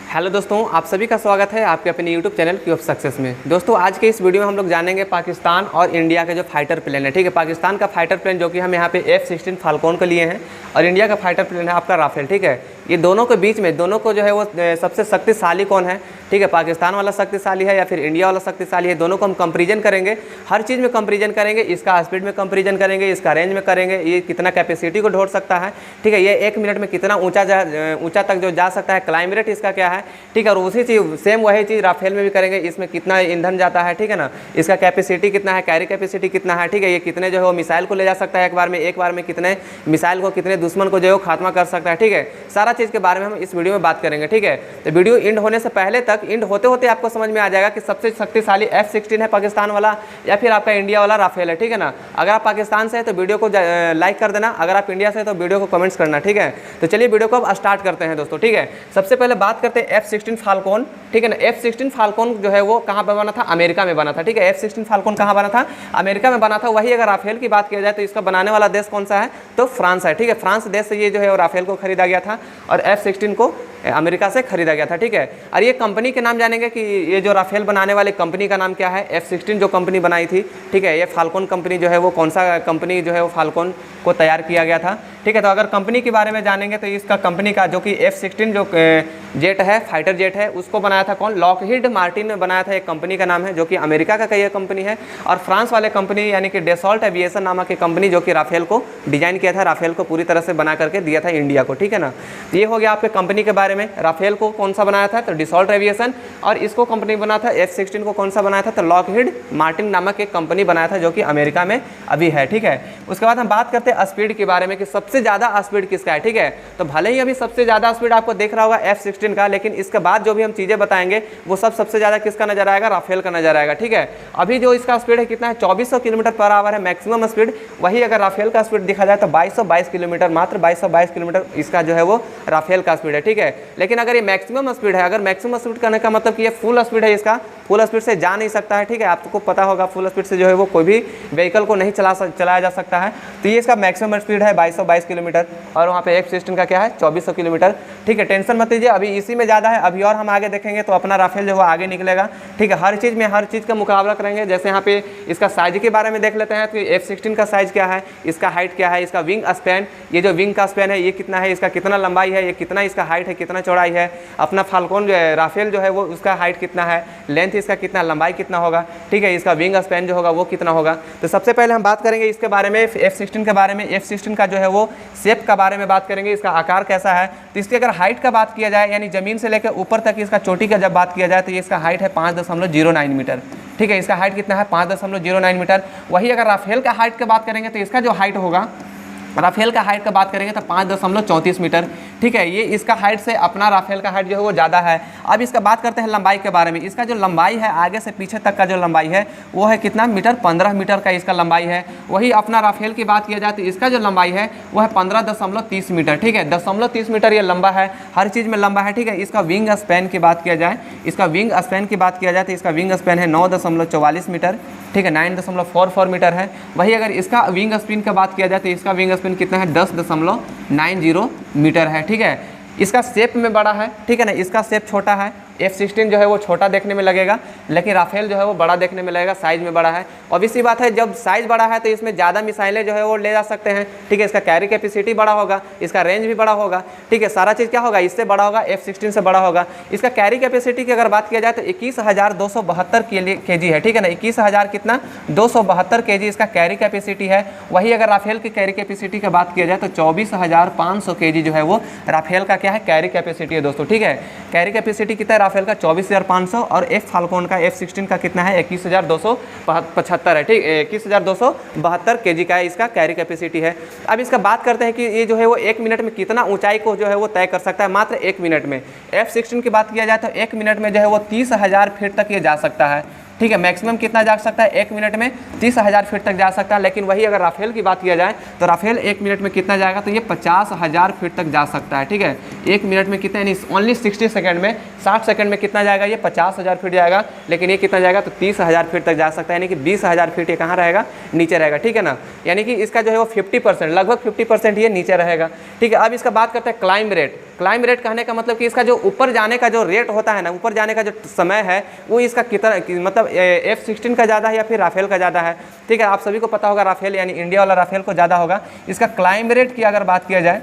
Hello दोस्तों, आप सभी का स्वागत है आपके अपने YouTube channel Q of success में। दोस्तों आज के इस वीडियो में हम लोग जानेंगे पाकिस्तान और इंडिया के जो फाइटर प्लेन है। ठीक है, पाकिस्तान का फाइटर प्लेन जो कि हम यहाँ पे F-16 फाल्कन को लिए हैं और इंडिया का फाइटर प्लेन है आपका राफेल। ठीक है, ये दोनों के बीच में दोनों को जो है वो सबसे शक्तिशाली कौन है। ठीक है, पाकिस्तान वाला शक्तिशाली है या फिर इंडिया वाला शक्तिशाली है, दोनों को हम कंपेरिजन करेंगे। हर चीज़ में कंपेरिजन करेंगे, इसका स्पीड में कंपेरिजन करेंगे, इसका रेंज में करेंगे, ये कितना कैपेसिटी को ढोड़ सकता है। ठीक है, ये 1 मिनट में कितना ऊंचा तक जो जा सकता है, क्लाइंब रेट इसका क्या है। ठीक है, और उसी चीज़ सेम वही चीज़ राफेल में भी करेंगे, इसमें कितना ईंधन जाता है। ठीक है ना, इसका कैपेसिटी कितना है, कैरी कैपेसिटी कितना है। ठीक है, ये कितने जो है वो मिसाइल को ले जा सकता है एक बार में कितने मिसाइल को, कितने दुश्मन को जो है वो खात्मा कर सकता है। ठीक है, सारा चीज़ के बारे में हम इस वीडियो में बात करेंगे। ठीक है, तो वीडियो एंड होने से पहले तक, एंड होते होते आपको समझ में आ जाएगा कि सबसे शक्तिशाली F-16 है पाकिस्तान वाला या फिर आपका इंडिया वाला राफेल है। ठीक है ना, अगर आप पाकिस्तान से है तो वीडियो को लाइक कर देना, अगर आप इंडिया से है तो वीडियो को कमेंट्स करना। ठीक है, तो चलिए वीडियो को अब स्टार्ट करते हैं दोस्तों। ठीक है, सबसे पहले बात करते हैं F-16 फाल्कन। ठीक है ना, F-16 फाल्कन जो है वो कहाँ पर बना था, अमेरिका में बना था। ठीक है, F-16 फाल्कन कहाँ बना था, अमेरिका में बना था। वही अगर राफेल की बात किया जाए तो इसका बनाने वाला देश कौन सा है, तो फ्रांस है। ठीक है, फ्रांस देश से ये जो है वो राफेल को खरीदा गया था और F-16 को अमेरिका से खरीदा गया था। ठीक है, और ये कंपनी के नाम जानेंगे कि ये जो राफेल बनाने वाले कंपनी का नाम क्या है। F-16 जो कंपनी बनाई थी, ठीक है, ये फाल्कन कंपनी जो है वो कौन सा कंपनी जो है वो फाल्कन को तैयार किया गया था। ठीक है, तो अगर कंपनी के बारे में जानेंगे तो इसका कंपनी का जो कि F-16 जो जेट है, फाइटर जेट है, उसको बनाया था कौन, लॉकहीड मार्टिन ने बनाया था। एक कंपनी का नाम है जो कि अमेरिका का ये कंपनी है, और फ्रांस वाले कंपनी यानी कि डेसॉल्ट एविएशन नामक की कंपनी जो कि राफेल को डिजाइन किया था, राफेल को पूरी तरह से बना करके दिया था इंडिया को। ठीक है ना, ये हो गया आपके कंपनी के बारे में। राफेल को कौन सा बनाया था, तो डिसॉल्ट एविएशन, और इसको कंपनी बना था F-16 को कौन सा बनाया था, तो लॉकहीड मार्टिन नामक एक कंपनी बनाया था जो कि अमेरिका में अभी है। ठीक है, उसके बाद हम बात करते हैं स्पीड के बारे में कि सबसे ज़्यादा स्पीड किसका है। ठीक है, तो भले ही अभी सबसे ज़्यादा स्पीड आपको देख रहा होगा F-16 का, लेकिन इसके बाद जो भी हम चीज़ें बताएंगे वो सब सबसे ज़्यादा किसका नजर आएगा, राफेल का नजर आएगा। ठीक है, अभी जो इसका स्पीड है कितना है, 2400 किलोमीटर पर आवर है मैक्सिमम स्पीड। वही अगर राफेल का स्पीड देखा जाए तो 2222 किलोमीटर, मात्र 2222 किलोमीटर इसका जो है वो राफेल का स्पीड है। ठीक है, लेकिन अगर ये मैक्सिमम स्पीड है, अगर मैक्सिमम स्पीड करने का मतलब कि ये फुल स्पीड है, इसका फुल स्पीड से जा नहीं सकता है। ठीक है, आपको पता होगा फुल स्पीड से जो है वो कोई भी व्हीकल को नहीं चलाया जा सकता है। तो ये इसका मैक्सिमम स्पीड है 2222 किलोमीटर, और वहाँ पे F-16 का क्या है 2400 किलोमीटर। ठीक है, टेंशन मत लीजिए, अभी इसी में ज़्यादा है, अभी और हम आगे देखेंगे तो अपना राफेल जो है आगे निकलेगा। ठीक है, हर चीज़ में हर चीज़ का मुकाबला करेंगे। जैसे यहाँ पे इसका साइज के बारे में देख लेते हैं, तो F-16 का साइज क्या है, इसका हाइट क्या है, इसका विंग स्पैन, ये जो विंग का स्पैन है ये कितना है, इसका कितना लंबाई है, ये कितना इसका हाइट है, कितना चौड़ाई है। अपना फाल्कन जो है राफेल जो है वो उसका हाइट कितना है, लेंथ इसका कितना, लंबाई कितना होगा। ठीक है, इसका विंग स्पैन जो होगा वो कितना होगा। तो सबसे पहले हम बात करेंगे इसके बारे में, F-16 के बारे में। F-16 का जो है वो शेप का बारे में बात करेंगे, इसका आकार कैसा है। तो इसकी अगर हाइट का बात किया जाए, यानी जमीन से लेकर ऊपर तक इसका चोटी का जब बात किया जाए, तो ये इसका हाइट है 5.09 मीटर। ठीक है, इसका हाइट कितना है 5.09 मीटर। वही अगर राफेल का हाइट की बात करेंगे तो इसका जो हाइट होगा, राफेल का हाइट का बात करेंगे तो 5.34 मीटर। ठीक है, ये इसका हाइट से अपना राफेल का हाइट जो है वो ज़्यादा है। अब इसका बात करते हैं लंबाई के बारे में। इसका जो लंबाई है आगे से पीछे तक का जो लंबाई है वो है कितना मीटर, 15 मीटर का इसका लंबाई है। वही अपना राफेल की बात किया जाए तो इसका जो लंबाई है वो है 15.30 मीटर। ठीक है, 0.30 मीटर ये लंबा है, हर चीज़ में लंबा है। ठीक है, इसका विंग स्पैन की बात किया जाए, इसका विंग स्पैन की बात किया जाए तो इसका विंग स्पैन है 9.44 मीटर। ठीक है, 9.44 मीटर है। वही अगर इसका विंग स्पिन की बात किया जाए तो इसका विंग स्पिन कितना है 10.90 मीटर है। ठीक है, इसका शेप में बड़ा है। ठीक है ना, इसका शेप छोटा है। F-16 जो है वो छोटा देखने में लगेगा, लेकिन राफेल जो है वो बड़ा देखने में लगेगा, साइज में बड़ा है। ऑब्वियसली बात है, जब साइज बड़ा है तो इसमें ज़्यादा मिसाइलें जो है वो ले जा सकते हैं। ठीक है, इसका कैरी कैपेसिटी बड़ा होगा, इसका रेंज भी बड़ा होगा। ठीक है, सारा चीज़ क्या होगा, इससे बड़ा होगा, F-16 से बड़ा होगा। इसका कैरी कैपेसिटी की अगर बात किया जाए तो 21,272 kg है। ठीक है ना, 21,000 कितना 272 kg इसका कैरी कैपेसिटी है। वही अगर राफेल की कैरी कैपेसिटी की बात किया जाए तो 24,500 kg जो है वो राफेल का क्या है, कैरी कैपेसिटी है दोस्तों। ठीक है, कैरी कैपेसिटी कितना है राफेल का 24,500, और फाल्कन का F-16 का कितना है 21,275 है। ठीक, 21,272 kg का इसका कैरी कैपेसिटी है। अब इसका बात करते हैं कि ये जो है वो 1 मिनट में कितना ऊंचाई को जो है वो तय कर सकता है, मात्र 1 मिनट में। F-16 की बात किया जाए तो 1 मिनट में जो है वो 30,000 फीट तक ये जा सकता है। ठीक है, मैक्सिमम कितना जा सकता है 1 मिनट में 30,000 फीट तक जा सकता है। लेकिन वही अगर राफेल की बात किया जाए तो राफेल 1 मिनट में कितना जाएगा, तो ये 50,000 फीट तक जा सकता है। ठीक है, 1 मिनट में कितना, यानी ओनली 60 सेकंड में, 60 सेकंड में कितना जाएगा, ये 50,000 फीट जाएगा। लेकिन ये कितना जाएगा, तो 30,000 फीट तक जा सकता है, यानी कि 20,000 फीट ये कहाँ रहेगा, नीचे रहेगा। ठीक है ना, यानी कि इसका जो है वो 50%, लगभग 50% ये नीचे रहेगा। ठीक है, अब इसका बात करते हैं क्लाइंब रेट। क्लाइम रेट कहने का मतलब कि इसका जो ऊपर जाने का जो रेट होता है ना, ऊपर जाने का जो समय है वो इसका कितना मतलब F-16 का ज़्यादा है या फिर राफेल का ज़्यादा है, ठीक है। आप सभी को पता होगा राफेल यानी इंडिया वाला राफेल को ज़्यादा होगा। इसका क्लाइम रेट की अगर बात किया जाए,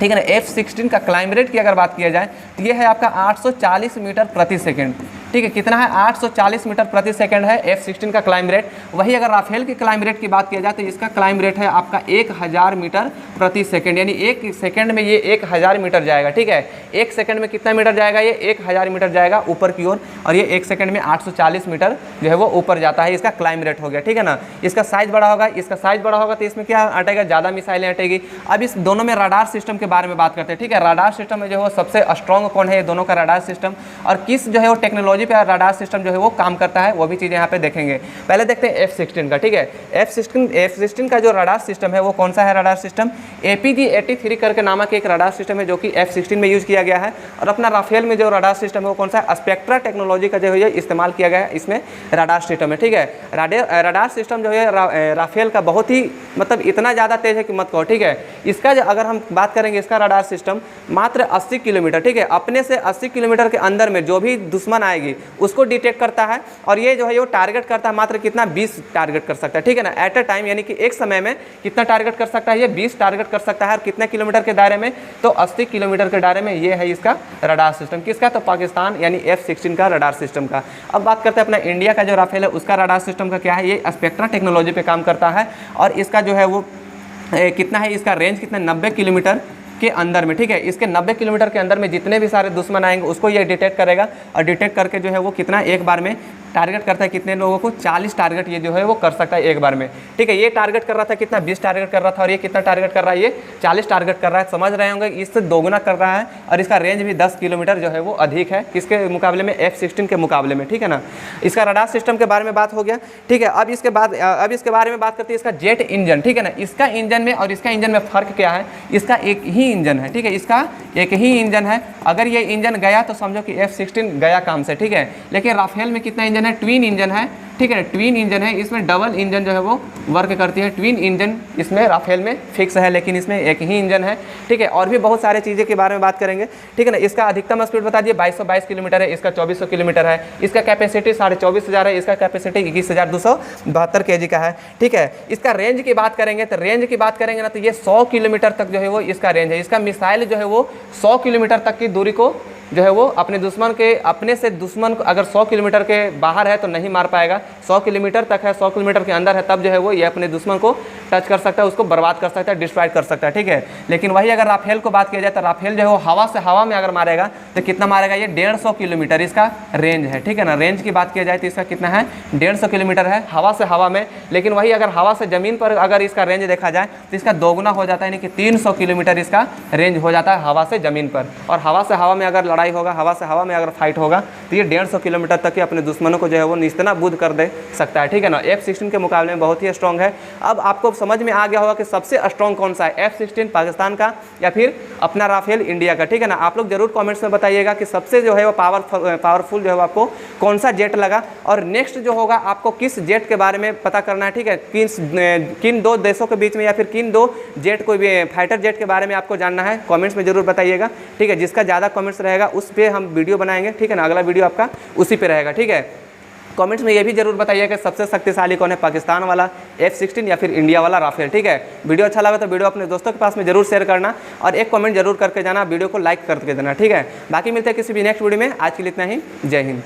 ठीक है ना, F-16 का क्लाइम रेट की अगर बात किया जाए तो ये है आपका 840 मीटर प्रति सेकंड, ठीक है। कितना है? 840 मीटर प्रति सेकंड है F-16 का क्लाइम रेट। वही अगर राफेल के क्लाइम रेट की बात किया जाए तो इसका क्लाइम रेट है आपका 1000 मीटर प्रति सेकंड, यानी एक सेकंड में ये 1000 मीटर जाएगा, ठीक है। एक सेकंड में कितना मीटर जाएगा? ये 1000 मीटर जाएगा ऊपर की ओर, और ये एक सेकंड में 840 मीटर जो है वो ऊपर जाता है। इसका क्लाइम रेट हो गया, ठीक है ना। इसका साइज बड़ा होगा, इसका साइज बड़ा होगा तो इसमें क्या हटेगा? ज़्यादा मिसाइलें हटेगी। अब इस दोनों में रडार सिस्टम के बारे में बात करते हैं, ठीक है। रडार सिस्टम में जो है सबसे स्ट्रॉन्ग कौन है? ये दोनों का रडार सिस्टम, और किस जो है वो टेक्नोलॉजी पे रडार सिस्टम जो है वो काम करता है, वो भी चीज़ें यहाँ पे देखेंगे। पहले देखते हैं F-16 का, ठीक है। F-16 का जो रडार सिस्टम है वो कौन सा है? रडार सिस्टम APG-83 करके नामक एक रडार सिस्टम है जो कि F-16 में यूज़ किया गया है। और अपना राफेल में जो रडार सिस्टम है वो कौन सा है? स्पेक्ट्रा टेक्नोलॉजी का जो है इस्तेमाल किया गया है इसमें रडार सिस्टम है, ठीक है। रडार सिस्टम जो है राफेल का बहुत ही मतलब इतना ज़्यादा तेज है कि मत कहो, ठीक है। इसका अगर हम बात करेंगे, इसका रडार सिस्टम मात्र 80 किलोमीटर, ठीक है, अपने से 80 किलोमीटर के अंदर में जो भी दुश्मन आएगी उसको डिटेक्ट करता है। और ये जो है वो टारगेट करता है मात्र कितना? 20 टारगेट कर सकता है, ठीक है ना, एट अ टाइम, यानी कि एक समय में कितना टारगेट कर सकता है? ये 20 टारगेट कर सकता है। और कितने किलोमीटर के दायरे में? तो 80 किलोमीटर के दायरे में ये है इसका रडार सिस्टम। किसका? तो पाकिस्तान यानी F-16 का रडार सिस्टम का। अब बात करते हैं अपना इंडिया का जो राफेल है उसका रडार सिस्टम का क्या है? ये स्पेक्ट्रा टेक्नोलॉजी पे काम करता है। और इसका जो है वो कितना है? इसका रेंज कितना? 90 किलोमीटर के अंदर में, ठीक है। इसके 90 किलोमीटर के अंदर में जितने भी सारे दुश्मन आएंगे उसको ये डिटेक्ट करेगा, और डिटेक्ट करके जो है वो कितना एक बार में टारगेट करता है? कितने लोगों को? 40 टारगेट ये जो है वो कर सकता है एक बार में, ठीक है। ये टारगेट कर रहा था कितना? 20 टारगेट कर रहा था, और ये कितना टारगेट कर रहा है? ये 40 टारगेट कर रहा है। समझ रहे होंगे, इससे दोगुना कर रहा है। और इसका रेंज भी 10 किलोमीटर जो है वो अधिक है किसके मुकाबले में? F-16 के मुकाबले में, ठीक है ना। इसका रडार सिस्टम के बारे में बात हो गया, ठीक है। अब इसके बारे में बात करते हैं इसका जेट इंजन, ठीक है ना। इसका इंजन में और इसका इंजन में फ़र्क क्या है? इसका एक ही इंजन है, ठीक है, इसका एक ही इंजन है। अगर ये इंजन गया तो समझो कि F-16 गया काम से, ठीक है। लेकिन राफेल में कितना इंजन है? ट्विन इंजन है, ठीक है, ट्विन इंजन है। इसमें डबल इंजन जो है वो वर्क करती है। ट्विन इंजन इसमें राफेल में फिक्स है, लेकिन इसमें एक ही इंजन है, ठीक है। और भी बहुत सारे चीज़ें के बारे में बात करेंगे, ठीक है ना। इसका अधिकतम स्पीड बता दिए 2222 किलोमीटर है, इसका 2400 किलोमीटर है। इसका कैपेसिटी 24,500 है, इसका कैपेसिटी 21,272 kg का है, ठीक है। इसका रेंज की बात करेंगे तो ना तो ये 100 किलोमीटर तक जो है वो इसका रेंज है। इसका मिसाइल जो है वो 100 किलोमीटर तक की दूरी को जो है वो अपने से दुश्मन को अगर 100 किलोमीटर के बाहर है तो नहीं मार पाएगा। 100 किलोमीटर तक है, 100 किलोमीटर के अंदर है, तब जो है वो ये अपने दुश्मन को टच कर सकता है, उसको बर्बाद कर सकता है, डिस्ट्रॉय कर सकता है, ठीक है। लेकिन वही अगर राफेल को बात किया जाए तो राफेल जो है वो हवा में अगर मारेगा तो कितना मारेगा? ये 150 किलोमीटर इसका रेंज है, ठीक है ना। रेंज की बात किया जाए तो इसका कितना है? 150 किलोमीटर है हवा से हवा में। लेकिन वही अगर हवा से ज़मीन पर अगर इसका रेंज देखा जाए तो इसका दोगुना हो जाता है, यानी कि 300 किलोमीटर इसका रेंज हो जाता है हवा से ज़मीन पर। और हवा से हवा में अगर लड़ाई होगा, हवा से हवा में अगर फाइट होगा तो ये 150 किलोमीटर तक के अपने दुश्मनों को जो है वो निस्तेनाबूद कर दे सकता है, ठीक है ना। F-16 के मुकाबले में बहुत ही स्ट्रॉन्ग है। अब आपको समझ में आ गया होगा कि सबसे स्ट्रॉन्ग कौन सा है, F-16 पाकिस्तान का या फिर अपना राफेल इंडिया का, ठीक है ना। आप लोग जरूर कमेंट्स में बताइएगा कि सबसे जो है वो पावरफुल जो है आपको कौन सा जेट लगा। और नेक्स्ट जो होगा आपको किस जेट के बारे में पता करना है, ठीक है। किन दो देशों के बीच में या फिर किन दो जेट कोई भी फाइटर जेट के बारे में आपको जानना है, कमेंट्स में जरूर बताइएगा, ठीक है। जिसका ज़्यादा कमेंट्स रहेगा उस पर हम वीडियो बनाएंगे, ठीक है ना। अगला वीडियो आपका उसी पे रहेगा, ठीक है। कमेंट्स में ये भी जरूर बताइएगा कि सबसे शक्तिशाली कौन है, पाकिस्तान वाला F-16 या फिर इंडिया वाला राफेल, ठीक है। वीडियो अच्छा लगा तो वीडियो अपने दोस्तों के पास में जरूर शेयर करना, और एक कमेंट जरूर करके जाना, वीडियो को लाइक करके देना, ठीक है। बाकी मिलते हैं किसी भी नेक्स्ट वीडियो में। आज के लिए इतना ही, जय हिंद।